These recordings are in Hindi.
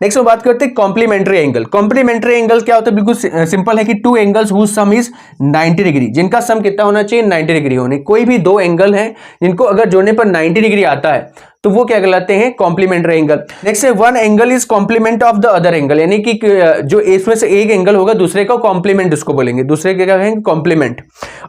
नेक्स्ट में बात करते हैं कॉम्प्लीमेंट्री एंगल। कॉम्प्लीमेंट्री एंगल क्या होता है, बिल्कुल सिंपल है कि two angles whose sum is 90 degree, जिनका सम कितना होना चाहिए 90 डिग्री होने। कोई भी दो एंगल हैं जिनको अगर जोड़ने पर 90 डिग्री आता है तो वो क्या कहलाते हैं, कॉम्प्लीमेंट्री एंगल। नेक्स्ट है one angle is complement of the other angle, यानी कि जो इसमें से एक एंगल होगा दूसरे का कॉम्प्लीमेंट उसको बोलेंगे, दूसरे के क्या कहेंगे कॉम्प्लीमेंट।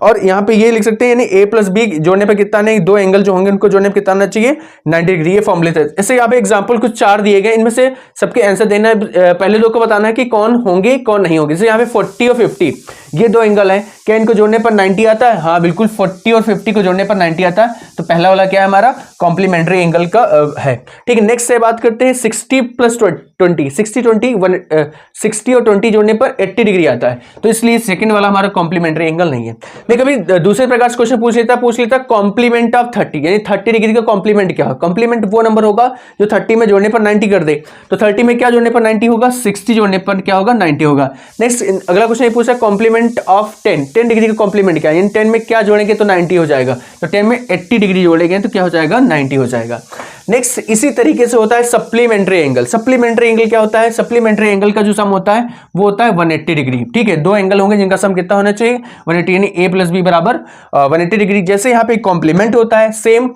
और यहाँ पे ये लिख सकते हैं यानी ए प्लस बी जोड़ने पर कितना नहीं, दो एंगल जो होंगे उनको जोड़ने पर कितना आना चाहिए 90 डिग्री, ये फॉर्मूले थे। इससे यहाँ पे एग्जाम्पल कुछ 4 दिए गए, इनमें से सबके आंसर देना है, पहले दो को बताना है कि कौन होंगे कौन नहीं होंगे। जैसे यहाँ पे 40 और 50 ये दो एंगल है, क्या इनको जोड़ने पर 90 आता है, हाँ बिल्कुल 40 और 50 को जोड़ने पर 90 आता है, तो पहला वाला क्या है हमारा कॉम्प्लीमेंट्री एंगल का है। ठीक है, नेक्स्ट से बात करते हैं 60 प्लस 20, 60 और 20 जोड़ने पर 80 डिग्री आता है, तो इसलिए सेकंड वाला हमारा कॉम्प्लीमेंट्री एंगल नहीं है। मैं कभी दूसरे प्रकार से क्वेश्चन पूछ लेता कॉम्प्लीमेंट ऑफ 30, यानी 30 डिग्री का कॉम्प्लीमेंट क्या है। कॉम्प्लीमेंट वो नंबर होगा जो 30 में जोड़ने पर 90 कर दे, तो 30 में क्या जोड़ने पर 90 होगा, 60 जोड़ने पर क्या होगा 90 होगा। नेक्स्ट अगला क्वेश्चन ये पूछा कॉम्प्लीमेंट ऑफ 10 डिग्री का कॉम्प्लीमेंट क्या है, यानी 10 में क्या जोड़ेंगे तो 90 हो जाएगा, तो 10 में 80 डिग्री जोड़ेंगे तो क्या हो जाएगा 90 हो जाएगा। नेक्स्ट इसी तरीके से होता है सप्लीमेंट्री एंगल। सप्लीमेंट्री एंगल क्या होता है, सप्लीमेंट्री एंगल का जो सम होता है वो होता है 180 डिग्री। ठीक है, दो एंगल होंगे जिनका सम कितना होना चाहिए 180, यानी ए प्लस बी बराबर 180 डिग्री। जैसे यहाँ पे कॉम्प्लीमेंट होता है सेम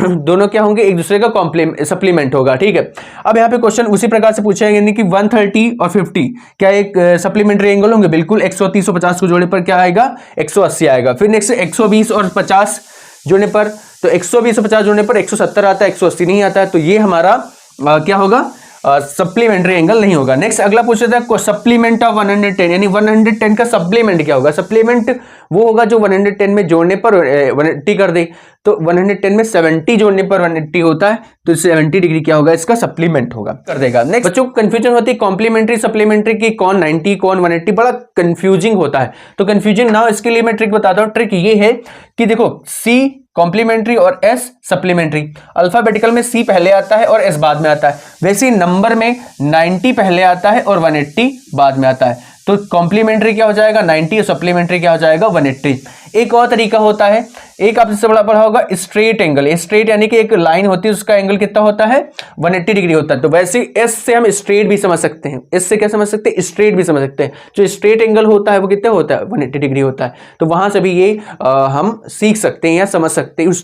दोनों क्या होंगे एक दूसरे का सप्लीमेंट होगा। ठीक है, अब यहाँ पे क्वेश्चन उसी प्रकार से पूछा है, यानी कि 130 और 50 क्या एक सप्लीमेंट्री एंगल होंगे, बिल्कुल 130 और 50 को जोड़ने पर क्या आएगा 180 आएगा। फिर नेक्स्ट 120 और 50 जोड़ने पर, तो 120 और 50 जोड़ने पर 170 आता है, 180 नहीं आता है, तो ये हमारा क्या होगा सप्लीमेंट्री एंगल नहीं होगा। नेक्स्ट अगला पूछ रहा था सप्लीमेंट ऑफ 110, यानी 110 का सप्लीमेंट क्या होगा। सप्लीमेंट वो होगा जो 110 में जोड़ने पर 180 कर दे, तो 110 में 70 जोड़ने पर 180 होता है, तो 70 डिग्री क्या होगा इसका सप्लीमेंट होगा कर देगा। नेक्स्ट बच्चों को कंफ्यूजन होती है कॉम्प्लीमेंट्री सप्लीमेंट्री की, कौन 90 कौन 180, बड़ा कंफ्यूजिंग होता है, तो कंफ्यूजन ना हो इसके लिए मैं ट्रिक बताता हूं। ट्रिक ये है कि देखो सी कॉम्प्लीमेंट्री और एस सप्लीमेंट्री, अल्फाबेटिकल में सी पहले आता है और एस बाद में आता है, वैसे नंबर में 90 पहले आता है और 180 बाद में आता है, तो कॉम्प्लीमेंट्री क्या हो जाएगा 90 और सप्लीमेंट्री क्या हो जाएगा 180। एक और तरीका होता है, एक आपसे सबसे बड़ा पढ़ा होगा स्ट्रेट एंगल। स्ट्रेट यानी कि एक लाइन होती है उसका एंगल कितना होता है 180 डिग्री होता है, तो वैसे एस से हम स्ट्रेट भी समझ सकते हैं, एस से क्या समझ सकते हैं स्ट्रेट भी समझ सकते हैं। जो स्ट्रेट एंगल होता है वो कितना होता है 180 डिग्री होता है, तो वहां से भी ये हम सीख सकते हैं या समझ सकते हैं।